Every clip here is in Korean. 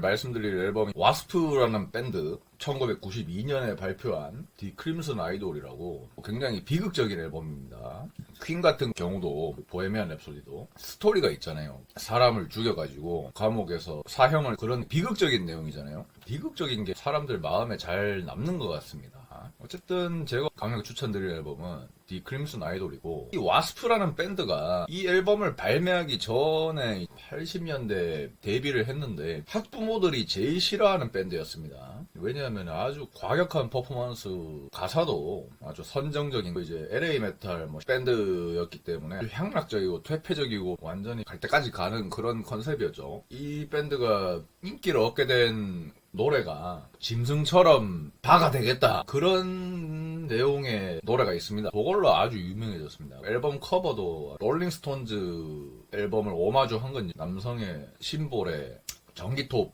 말씀드릴 앨범이 와스프라는 밴드 1992년에 발표한 디 크림슨 아이돌이라고 굉장히 비극적인 앨범입니다. 퀸 같은 경우도 보헤미안 랩소디도 스토리가 있잖아요. 사람을 죽여가지고 감옥에서 사형을, 그런 비극적인 내용이잖아요. 비극적인 게 사람들 마음에 잘 남는 것 같습니다. 어쨌든 제가 강력 추천드릴 앨범은 디 크림슨 아이돌이고, 이 와스프라는 밴드가 이 앨범을 발매하기 전에 80년대 데뷔를 했는데 학부모들이 제일 싫어하는 밴드였습니다. 왜냐하면 아주 과격한 퍼포먼스, 가사도 아주 선정적인 이제 LA 메탈 밴드였기 때문에 향락적이고 퇴폐적이고 완전히 갈 때까지 가는 그런 컨셉이었죠. 이 밴드가 인기를 얻게 된 노래가 짐승처럼 바가 되겠다, 그런 내용의 노래가 있습니다. 그걸로 아주 유명해졌습니다. 앨범 커버도 롤링스톤즈 앨범을 오마주한 건지 남성의 심볼에 전기톱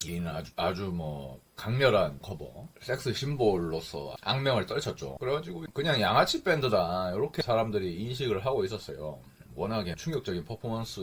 이는 아주 강렬한 커버, 섹스 심볼로서 악명을 떨쳤죠. 그래가지고 그냥 양아치 밴드다 이렇게 사람들이 인식을 하고 있었어요. 워낙에 충격적인 퍼포먼스,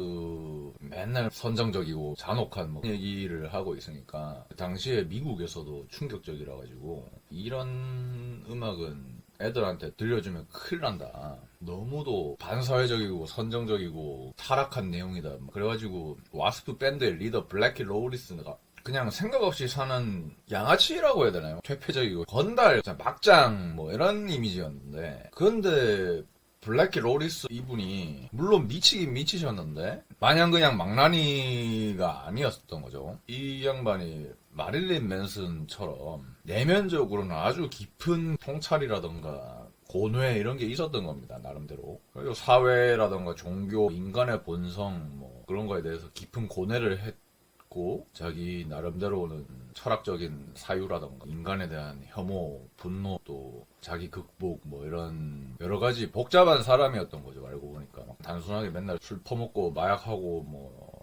맨날 선정적이고 잔혹한 얘기를 하고 있으니까 당시에 미국에서도 충격적이라 가지고 이런 음악은 애들한테 들려주면 큰일 난다, 너무도 반사회적이고 선정적이고 타락한 내용이다, 그래가지고 와스프 밴드의 리더 블래키 로우리스가 그냥 생각 없이 사는 양아치라고 해야 되나요? 퇴폐적이고 건달, 막장 이런 이미지였는데, 그런데 블래키 로리스 이분이 물론 미치긴 미치셨는데 마냥 그냥 망나니가 아니었던 거죠. 이 양반이 마릴린 맨슨처럼 내면적으로는 아주 깊은 통찰이라던가 고뇌 이런 게 있었던 겁니다, 나름대로. 그리고 사회라던가 종교, 인간의 본성 그런 거에 대해서 깊은 고뇌를 했고, 자기 나름대로는 철학적인 사유라던가 인간에 대한 혐오, 분노, 또 자기 극복 이런 여러 가지 복잡한 사람이었던 거죠. 알고 보니까 단순하게 맨날 술 퍼먹고 마약하고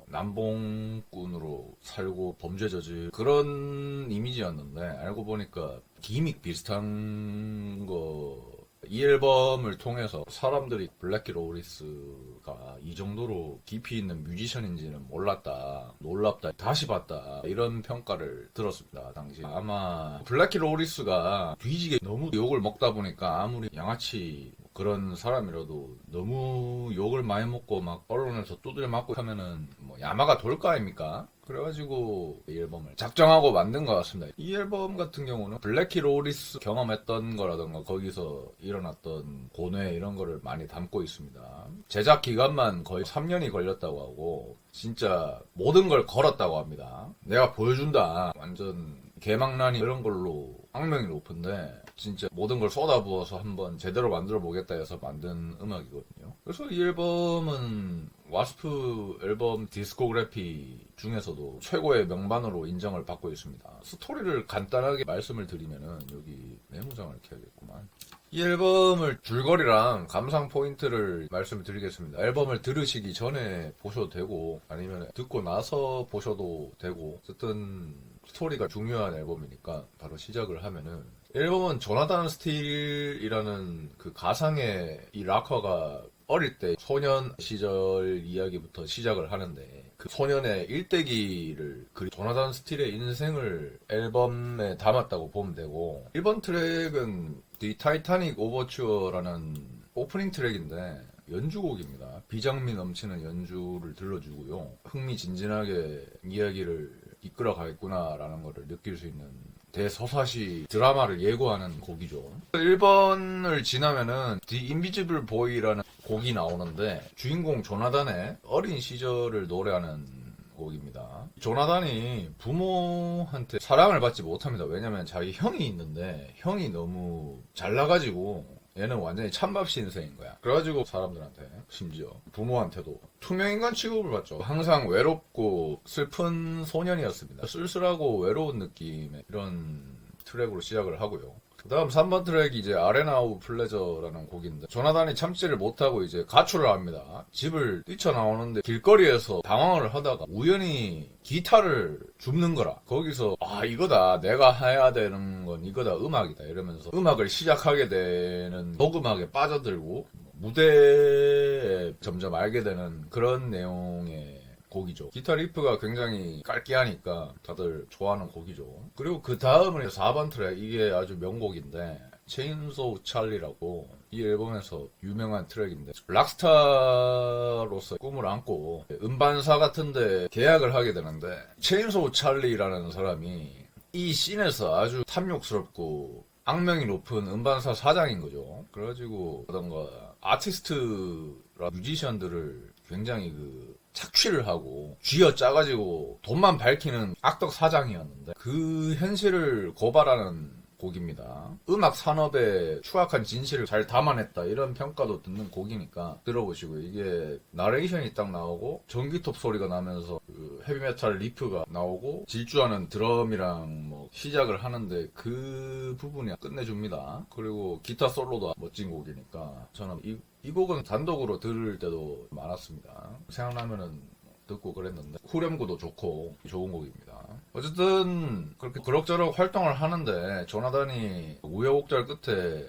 남봉꾼으로 살고 범죄 저질 그런 이미지였는데, 알고 보니까 기믹 비슷한 거. 이 앨범을 통해서 사람들이 블래키 로리스가 이 정도로 깊이 있는 뮤지션인지는 몰랐다, 놀랍다, 다시 봤다, 이런 평가를 들었습니다, 당시. 아마 블래키 로리스가 뒤지게 너무 욕을 먹다 보니까 아무리 양아치 그런 사람이라도 너무 욕을 많이 먹고 언론에서 두드려 맞고 하면은 야마가 돌 거 아닙니까? 그래가지고 이 앨범을 작정하고 만든 것 같습니다. 이 앨범 같은 경우는 블래키 로리스 경험했던 거라던가 거기서 일어났던 고뇌 이런 거를 많이 담고 있습니다. 제작 기간만 거의 3년이 걸렸다고 하고 진짜 모든 걸 걸었다고 합니다. 내가 보여준다, 완전 개망나니 이런 걸로 악명이 높은데 진짜 모든 걸 쏟아부어서 한번 제대로 만들어 보겠다 해서 만든 음악이거든요. 그래서 이 앨범은 와스프 앨범 디스코그래피 중에서도 최고의 명반으로 인정을 받고 있습니다. 스토리를 간단하게 말씀을 드리면은, 여기 메모장을 켜야겠구만. 이 앨범을 줄거리랑 감상 포인트를 말씀을 드리겠습니다. 앨범을 들으시기 전에 보셔도 되고 아니면 듣고 나서 보셔도 되고, 어쨌든 스토리가 중요한 앨범이니까 바로 시작을 하면은, 앨범은 조나단 스틸이라는 그 가상의 이 락커가 어릴 때 소년 시절 이야기부터 시작을 하는데, 그 소년의 일대기를 조나단 스틸의 인생을 앨범에 담았다고 보면 되고, 1번 트랙은 The Titanic Overture라는 오프닝 트랙인데 연주곡입니다. 비장미 넘치는 연주를 들려주고요, 흥미진진하게 이야기를 이끌어가겠구나라는 것을 느낄 수 있는 대서사시 드라마를 예고하는 곡이죠. 1번을 지나면은 The Invisible Boy라는 곡이 나오는데, 주인공 조나단의 어린 시절을 노래하는 곡입니다. 조나단이 부모한테 사랑을 받지 못합니다. 왜냐면 자기 형이 있는데 형이 너무 잘나가지고 얘는 완전히 찬밥 신세인 거야. 그래가지고 사람들한테, 심지어 부모한테도 투명인간 취급을 받죠. 항상 외롭고 슬픈 소년이었습니다. 쓸쓸하고 외로운 느낌의 이런 트랙으로 시작을 하고요. 그 다음 3번 트랙이 이제 아레나 오브 플레저라는 곡인데, 조나단이 참지를 못하고 이제 가출을 합니다. 집을 뛰쳐나오는데 길거리에서 당황을 하다가 우연히 기타를 줍는 거라. 거기서 이거다, 내가 해야 되는 건 이거다, 음악이다 이러면서 음악을 시작하게 되는, 녹음하게 빠져들고 무대에 점점 알게 되는 그런 내용의 곡이죠. 기타 리프가 굉장히 깔기하니까 다들 좋아하는 곡이죠. 그리고 그 다음은 4번 트랙, 이게 아주 명곡인데 체인소우 찰리라고 이 앨범에서 유명한 트랙인데, 락스타로서 꿈을 안고 음반사 같은데 계약을 하게 되는데, 체인소우 찰리라는 사람이 이 씬에서 아주 탐욕스럽고 악명이 높은 음반사 사장인 거죠. 그래가지고 어떤가 아티스트라 뮤지션들을 굉장히 착취를 하고 쥐어 짜가지고 돈만 밝히는 악덕 사장이었는데, 그 현실을 고발하는 곡입니다. 음악 산업의 추악한 진실을 잘 담아냈다, 이런 평가도 듣는 곡이니까 들어보시고요. 이게 나레이션이 딱 나오고 전기톱 소리가 나면서 헤비메탈 리프가 나오고 질주하는 드럼이랑 시작을 하는데 그 부분이 끝내줍니다. 그리고 기타 솔로도 멋진 곡이니까 저는 이 곡은 단독으로 들을 때도 많았습니다. 생각나면은 듣고 그랬는데 후렴구도 좋고 좋은 곡입니다. 어쨌든 그렇게 그럭저럭 활동을 하는데 조나단이 우여곡절 끝에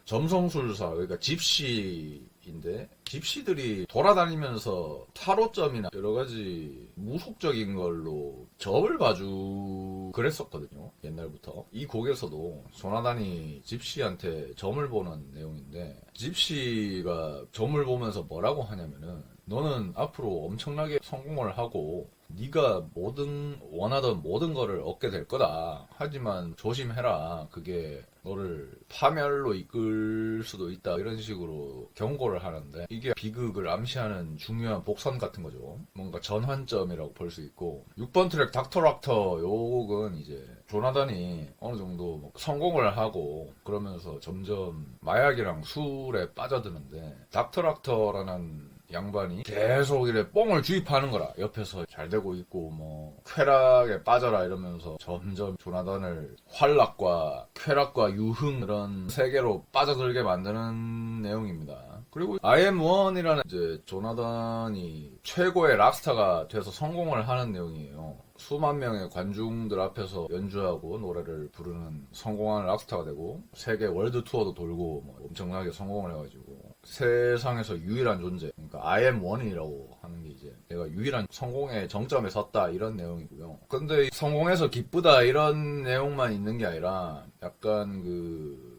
점성술사, 그러니까 집시인데, 집시들이 돌아다니면서 타로점이나 여러가지 무속적인 걸로 점을 봐주 그랬었거든요, 옛날부터. 이 곡에서도 조나단이 집시한테 점을 보는 내용인데, 집시가 점을 보면서 뭐라고 하냐면은, 너는 앞으로 엄청나게 성공을 하고 네가 원하던 모든 거를 얻게 될 거다. 하지만 조심해라. 그게 너를 파멸로 이끌 수도 있다. 이런 식으로 경고를 하는데, 이게 비극을 암시하는 중요한 복선 같은 거죠. 뭔가 전환점이라고 볼 수 있고, 6번 트랙 닥터 락터, 요 곡은 이제 조나단이 어느 정도 성공을 하고 그러면서 점점 마약이랑 술에 빠져드는데, 닥터 락터라는 양반이 계속 이래 뽕을 주입하는 거라. 옆에서 잘 되고 있고 쾌락에 빠져라 이러면서 점점 조나단을 환락과 쾌락과 유흥, 이런 세계로 빠져들게 만드는 내용입니다. 그리고 I am one이라는 이제 조나단이 최고의 락스타가 돼서 성공을 하는 내용이에요. 수만 명의 관중들 앞에서 연주하고 노래를 부르는 성공한 락스타가 되고, 세계 월드 투어도 돌고 엄청나게 성공을 해가지고 세상에서 유일한 존재, 그러니까 I am one이라고 하는 게 이제 내가 유일한 성공의 정점에 섰다, 이런 내용이고요. 근데 성공해서 기쁘다 이런 내용만 있는 게 아니라 약간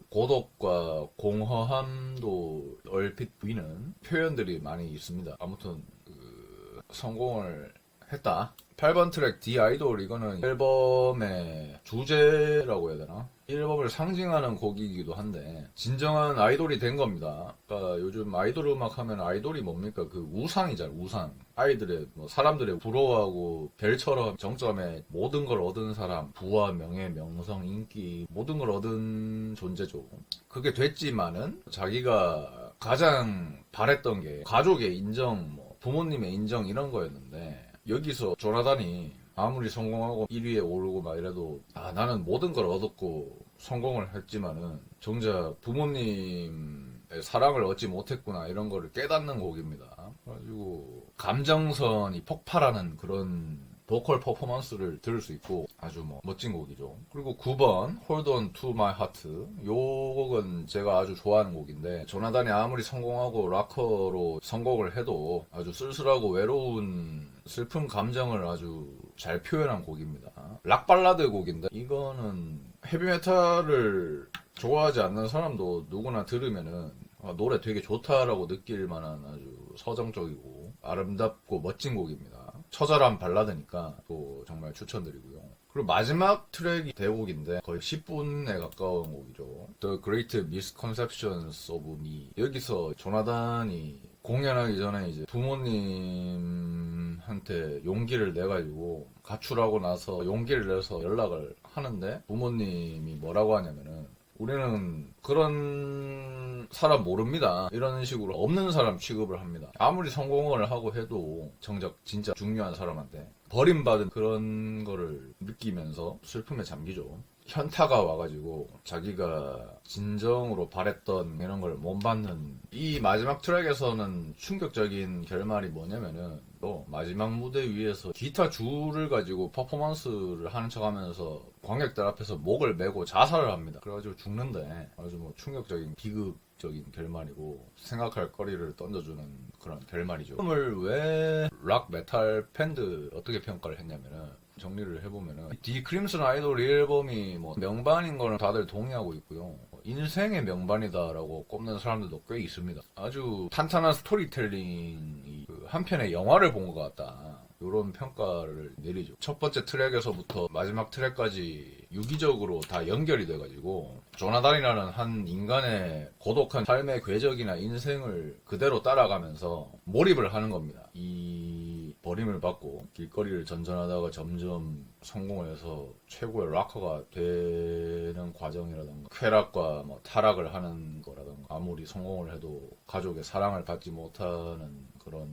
고독과 공허함도 얼핏 보이는 표현들이 많이 있습니다. 아무튼 성공을 했다. 8번 트랙 디 아이돌, 이거는 앨범의 주제라고 해야 되나? 앨범을 상징하는 곡이기도 한데 진정한 아이돌이 된 겁니다. 그러니까 요즘 아이돌 음악 하면 아이돌이 뭡니까? 우상이잖아요. 우상. 아이들의 사람들의 부러워하고 별처럼 정점에 모든 걸 얻은 사람, 부와 명예, 명성, 인기, 모든 걸 얻은 존재죠. 그게 됐지만은 자기가 가장 바랬던 게 가족의 인정, 부모님의 인정, 이런 거였는데, 여기서 조나단이 아무리 성공하고 1위에 오르고 이래도 나는 모든 걸 얻었고 성공을 했지만은 정작 부모님의 사랑을 얻지 못했구나, 이런 거를 깨닫는 곡입니다. 그래가지고 감정선이 폭발하는 그런 보컬 퍼포먼스를 들을 수 있고 아주 멋진 곡이죠. 그리고 9번 Hold On To My Heart, 요 곡은 제가 아주 좋아하는 곡인데, 조나단이 아무리 성공하고 락커로 성공을 해도 아주 쓸쓸하고 외로운 슬픈 감정을 아주 잘 표현한 곡입니다. 락발라드 곡인데, 이거는 헤비메탈을 좋아하지 않는 사람도 누구나 들으면은 노래 되게 좋다라고 느낄 만한 아주 서정적이고 아름답고 멋진 곡입니다. 처절한 발라드니까 또 정말 추천드리고요. 그리고 마지막 트랙이 대곡인데 거의 10분에 가까운 곡이죠. The Great Misconceptions of Me. 여기서 조나단이 공연하기 전에 이제 부모님한테 용기를 내가지고 가출하고 나서 용기를 내서 연락을 하는데, 부모님이 뭐라고 하냐면은 우리는 그런 사람 모릅니다, 이런 식으로 없는 사람 취급을 합니다. 아무리 성공을 하고 해도 정작 진짜 중요한 사람한테 버림받은 그런 거를 느끼면서 슬픔에 잠기죠. 현타가 와가지고 자기가 진정으로 바랬던 이런 걸 못 받는 이 마지막 트랙에서는 충격적인 결말이 뭐냐면은 또 마지막 무대 위에서 기타 줄을 가지고 퍼포먼스를 하는 척하면서 관객들 앞에서 목을 메고 자살을 합니다. 그래가지고 죽는데 아주 뭐 충격적인 비극적인 결말이고 생각할 거리를 던져주는 그런 결말이죠. 앨범을 왜 락 메탈 팬들 어떻게 평가를 했냐면은 정리를 해보면은 디 크림슨 아이돌 이 앨범이 뭐 명반인 거는 다들 동의하고 있고요. 인생의 명반이다라고 꼽는 사람들도 꽤 있습니다. 아주 탄탄한 스토리텔링이 한 편의 영화를 본 것 같다. 이런 평가를 내리죠. 첫 번째 트랙에서부터 마지막 트랙까지 유기적으로 다 연결이 돼가지고 조나단이라는 한 인간의 고독한 삶의 궤적이나 인생을 그대로 따라가면서 몰입을 하는 겁니다. 이 버림을 받고 길거리를 전전하다가 점점 성공을 해서 최고의 락커가 되는 과정이라던가 쾌락과 뭐 타락을 하는 거라던가 아무리 성공을 해도 가족의 사랑을 받지 못하는 그런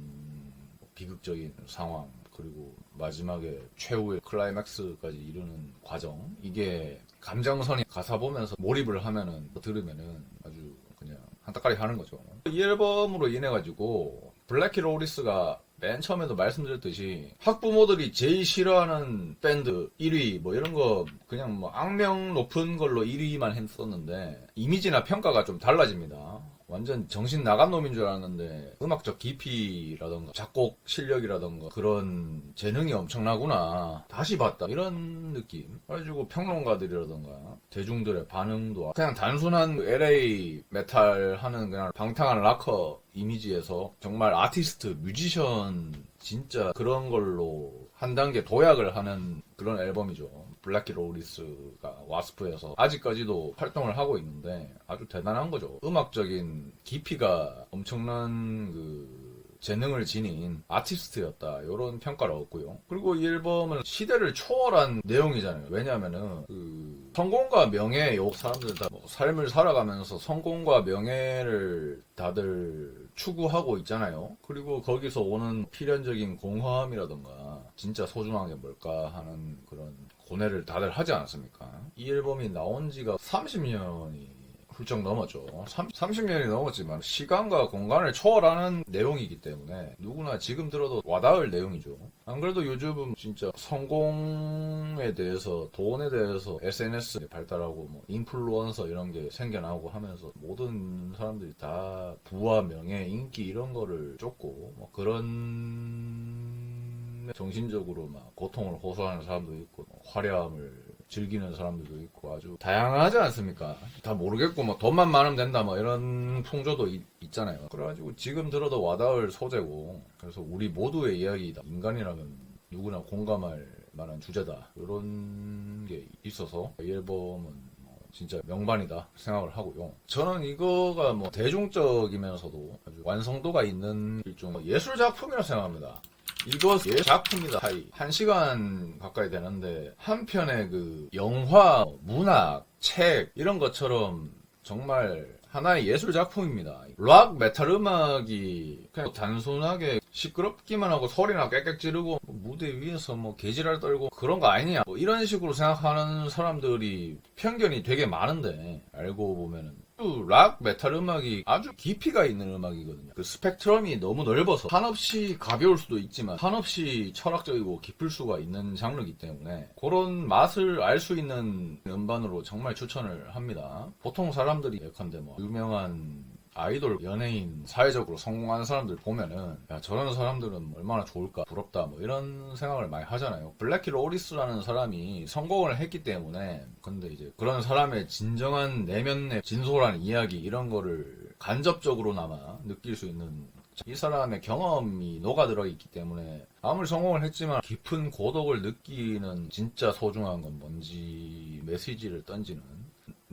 비극적인 상황 그리고 마지막에 최후의 클라이맥스까지 이루는 과정 이게 감정선이 가사 보면서 몰입을 하면은 들으면은 아주 그냥 한따까리 하는 거죠. 이 앨범으로 인해 가지고 블랙 히로 오리스가 맨 처음에도 말씀드렸듯이 학부모들이 제일 싫어하는 밴드 1위 뭐 이런 거 그냥 뭐 악명 높은 걸로 1위만 했었는데 이미지나 평가가 좀 달라집니다. 완전 정신 나간 놈인 줄 알았는데 음악적 깊이라던가 작곡 실력이라던가 그런 재능이 엄청나구나 다시 봤다 이런 느낌. 그래가지고 평론가들이라던가 대중들의 반응도 그냥 단순한 LA 메탈 하는 그냥 방탕한 락커 이미지에서 정말 아티스트 뮤지션 진짜 그런 걸로 한 단계 도약을 하는 그런 앨범이죠. 블랙 히로 오리스가 와스프에서 아직까지도 활동을 하고 있는데 아주 대단한 거죠. 음악적인 깊이가 엄청난 그 재능을 지닌 아티스트였다. 이런 평가를 얻고요. 그리고 이 앨범은 시대를 초월한 내용이잖아요. 왜냐하면은 그 성공과 명예, 요 사람들 다 뭐 삶을 살아가면서 성공과 명예를 다들 추구하고 있잖아요. 그리고 거기서 오는 필연적인 공허함이라던가 진짜 소중한 게 뭘까 하는 그런 고뇌를 다들 하지 않았습니까? 이 앨범이 나온 지가 30년이 훌쩍 넘었죠. 30년이 넘었지만 시간과 공간을 초월하는 내용이기 때문에 누구나 지금 들어도 와닿을 내용이죠. 안 그래도 요즘은 진짜 성공에 대해서 돈에 대해서 SNS 발달하고 뭐 인플루언서 이런 게 생겨나고 하면서 모든 사람들이 다 부와 명예, 인기 이런 거를 쫓고 뭐 그런 정신적으로 막 고통을 호소하는 사람도 있고 화려함을 즐기는 사람들도 있고 아주 다양하지 않습니까? 다 모르겠고 뭐 돈만 많으면 된다 뭐 이런 풍조도 있잖아요. 그래가지고 지금 들어도 와닿을 소재고 그래서 우리 모두의 이야기다. 인간이라면 누구나 공감할 만한 주제다. 이런 게 있어서 이 앨범은 진짜 명반이다 생각을 하고요. 저는 이거가 뭐 대중적이면서도 아주 완성도가 있는 일종의 예술 작품이라고 생각합니다. 이거 작품이다. 1시간 가까이 되는데 한 편의 그 영화, 문학, 책 이런 것처럼 정말 하나의 예술 작품입니다. 락, 메탈 음악이 그냥 단순하게 시끄럽기만 하고 소리나 깨끗 지르고 무대 위에서 뭐 개지랄 떨고 그런 거 아니냐 뭐 이런 식으로 생각하는 사람들이 편견이 되게 많은데 알고 보면은 락, 메탈 음악이 아주 깊이가 있는 음악이거든요. 그 스펙트럼이 너무 넓어서 한없이 가벼울 수도 있지만 한없이 철학적이고 깊을 수가 있는 장르이기 때문에 그런 맛을 알 수 있는 음반으로 정말 추천을 합니다. 보통 사람들이 예컨대 뭐 유명한 아이돌, 연예인, 사회적으로 성공하는 사람들 보면은 야 저런 사람들은 얼마나 좋을까 부럽다 뭐 이런 생각을 많이 하잖아요. 블랙 히로 오리스라는 사람이 성공을 했기 때문에 근데 이제 그런 사람의 진정한 내면의 진솔한 이야기 이런 거를 간접적으로나마 느낄 수 있는 이 사람의 경험이 녹아들어 있기 때문에 아무리 성공을 했지만 깊은 고독을 느끼는 진짜 소중한 건 뭔지 메시지를 던지는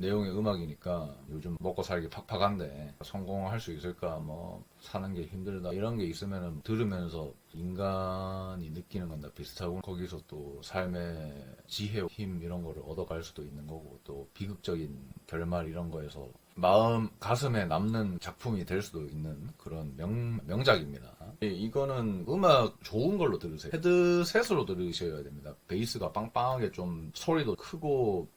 내용의 음악이니까 요즘 먹고 살기 팍팍한데 성공할 수 있을까, 뭐 사는 게 힘들다 이런 게 있으면은 들으면서 인간이 느끼는 건 다 비슷하고 거기서 또 삶의 지혜, 힘 이런 거를 얻어갈 수도 있는 거고 또 비극적인 결말 이런 거에서 마음 가슴에 남는 작품이 될 수도 있는 그런 명작입니다. 이거는 음악 좋은 걸로 들으세요. 헤드셋으로 들으셔야 됩니다. 베이스가 빵빵하게 좀 소리도 크고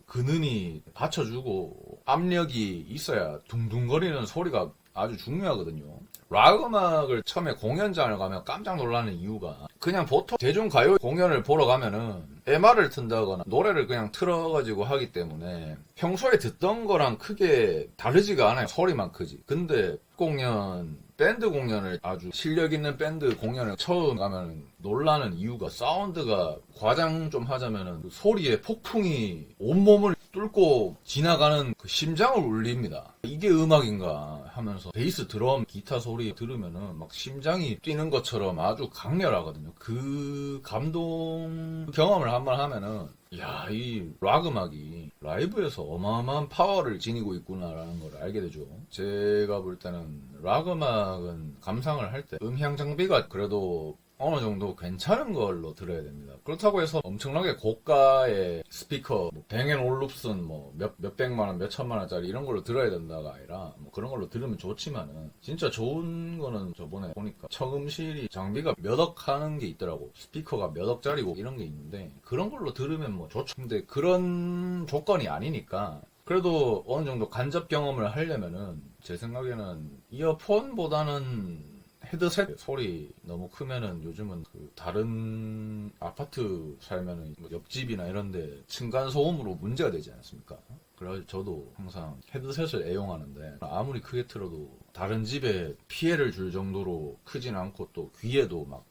근은히 받쳐주고 압력이 있어야 둥둥거리는 소리가 아주 중요하거든요. 락 음악을 처음에 공연장을 가면 깜짝 놀라는 이유가 그냥 보통 대중가요 공연을 보러 가면은 MR을 튼다거나 노래를 그냥 틀어가지고 하기 때문에 평소에 듣던 거랑 크게 다르지가 않아요. 소리만 크지. 근데 공연, 밴드 공연을 아주 실력 있는 밴드 공연을 처음 가면 놀라는 이유가 사운드가 과장 좀 하자면은 그 소리에 폭풍이 온몸을 뚫고 지나가는 그 심장을 울립니다. 이게 음악인가 하면서 베이스, 드럼, 기타 소리 들으면은 막 심장이 뛰는 것처럼 아주 강렬하거든요. 그 감동 경험을 한번 하면은 야, 이 락 음악이 라이브에서 어마어마한 파워를 지니고 있구나라는 걸 알게 되죠. 제가 볼 때는 락 음악은 감상을 할 때 음향 장비가 그래도 어느 정도 괜찮은 걸로 들어야 됩니다. 그렇다고 해서 엄청나게 고가의 스피커, 뭐 뱅앤올룹슨 뭐 몇백만 원, 몇천만 원짜리 이런 걸로 들어야 된다가 아니라 뭐 그런 걸로 들으면 좋지만은 진짜 좋은 거는 저번에 보니까 청음실이 장비가 몇 억 하는 게 있더라고. 스피커가 몇 억짜리고 이런 게 있는데 그런 걸로 들으면 뭐 좋죠. 근데 그런 조건이 아니니까 그래도 어느 정도 간접 경험을 하려면은 제 생각에는 이어폰보다는 헤드셋 소리 너무 크면은 요즘은 그 다른 아파트 살면은 뭐 옆집이나 이런데 층간 소음으로 문제가 되지 않습니까? 그래서 저도 항상 헤드셋을 애용하는데 아무리 크게 틀어도 다른 집에 피해를 줄 정도로 크진 않고 또 귀에도 막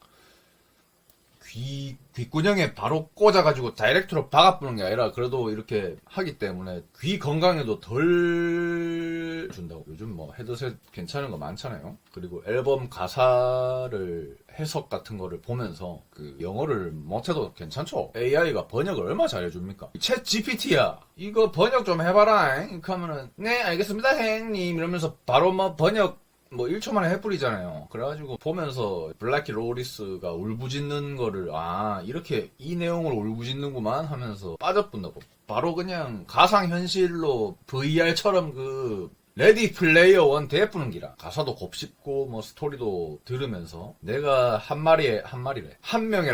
귓구녕에 바로 꽂아가지고 다이렉트로 박아부는 게 아니라 그래도 이렇게 하기 때문에 귀 건강에도 덜 준다고. 요즘 뭐 헤드셋 괜찮은 거 많잖아요. 그리고 앨범 가사를 해석 같은 거를 보면서 그 영어를 못해도 괜찮죠. AI가 번역을 얼마 잘해줍니까? 챗 GPT야 이거 번역 좀 해봐라 이렇게 하면은 네 알겠습니다 행님 이러면서 바로 뭐 번역 뭐 1초 만에 해버리잖아요. 그래가지고 보면서 블랙키 로리스가 울부짖는 거를 아 이렇게 이 내용을 울부짖는구만 하면서 빠져본다고. 바로 그냥 가상현실로 VR처럼 그 레디 플레이어 원 대푸는 기라. 가사도 곱씹고 뭐 스토리도 들으면서 내가 한 명의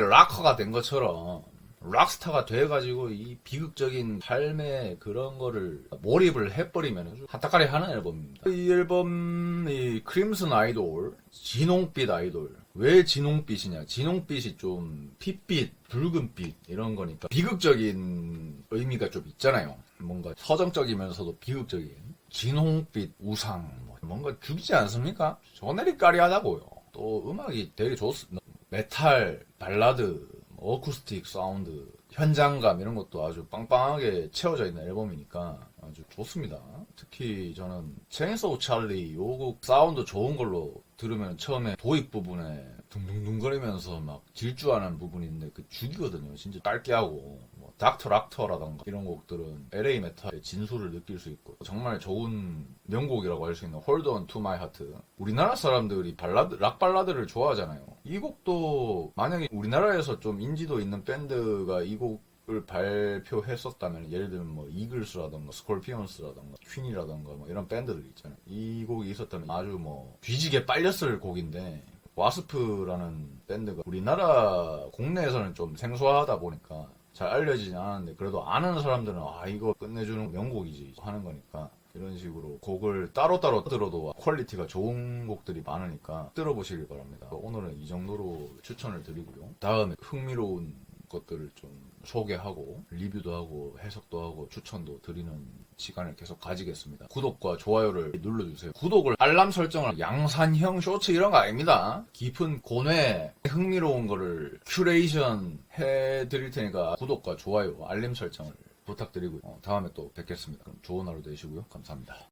락커가 된 것처럼 락스타가 돼가지고 이 비극적인 삶의 그런 거를 몰입을 해버리면 한타까리 하는 앨범입니다. 이 앨범이 크림슨 아이돌, 진홍빛 아이돌. 왜 진홍빛이냐? 진홍빛이 좀 핏빛, 붉은빛 이런 거니까 비극적인 의미가 좀 있잖아요. 뭔가 서정적이면서도 비극적인 진홍빛 우상 뭔가 죽이지 않습니까? 저네리 까리하다고요. 또 음악이 되게 좋습니다. 메탈, 발라드 어쿠스틱 사운드, 현장감 이런 것도 아주 빵빵하게 채워져 있는 앨범이니까 아주 좋습니다. 특히 저는 체인소우 찰리 요 곡 사운드 좋은 걸로 들으면 처음에 도입 부분에 둥둥둥거리면서 막 질주하는 부분이 있는데 그 죽이거든요. 진짜 짧게 하고 뭐 닥터 락터라던가 이런 곡들은 LA 메탈의 진수를 느낄 수 있고 정말 좋은 명곡이라고 할 수 있는 Hold On To My Heart. 우리나라 사람들이 락 발라드를 좋아하잖아요. 이 곡도 만약에 우리나라에서 좀 인지도 있는 밴드가 이 곡을 발표했었다면 예를 들면 뭐 이글스라던가 스콜피언스라던가 퀸이라던가 뭐 이런 밴드들 있잖아요. 이 곡이 있었다면 아주 뭐 뒤지게 빨렸을 곡인데 와스프라는 밴드가 우리나라 국내에서는 좀 생소하다 보니까 잘 알려지진 않았는데 그래도 아는 사람들은 아 이거 끝내주는 명곡이지 하는 거니까 이런 식으로 곡을 따로따로 들어도 퀄리티가 좋은 곡들이 많으니까 들어보시길 바랍니다. 오늘은 이 정도로 추천을 드리고요. 다음에 흥미로운 것들을 좀 소개하고 리뷰도 하고 해석도 하고 추천도 드리는 시간을 계속 가지겠습니다. 구독과 좋아요를 눌러주세요. 구독을 알람 설정을 양산형 쇼츠 이런 거 아닙니다. 깊은 고뇌 흥미로운 거를 큐레이션 해드릴 테니까 구독과 좋아요 알림 설정을 부탁드리고요. 다음에 또 뵙겠습니다. 그럼 좋은 하루 되시고요. 감사합니다.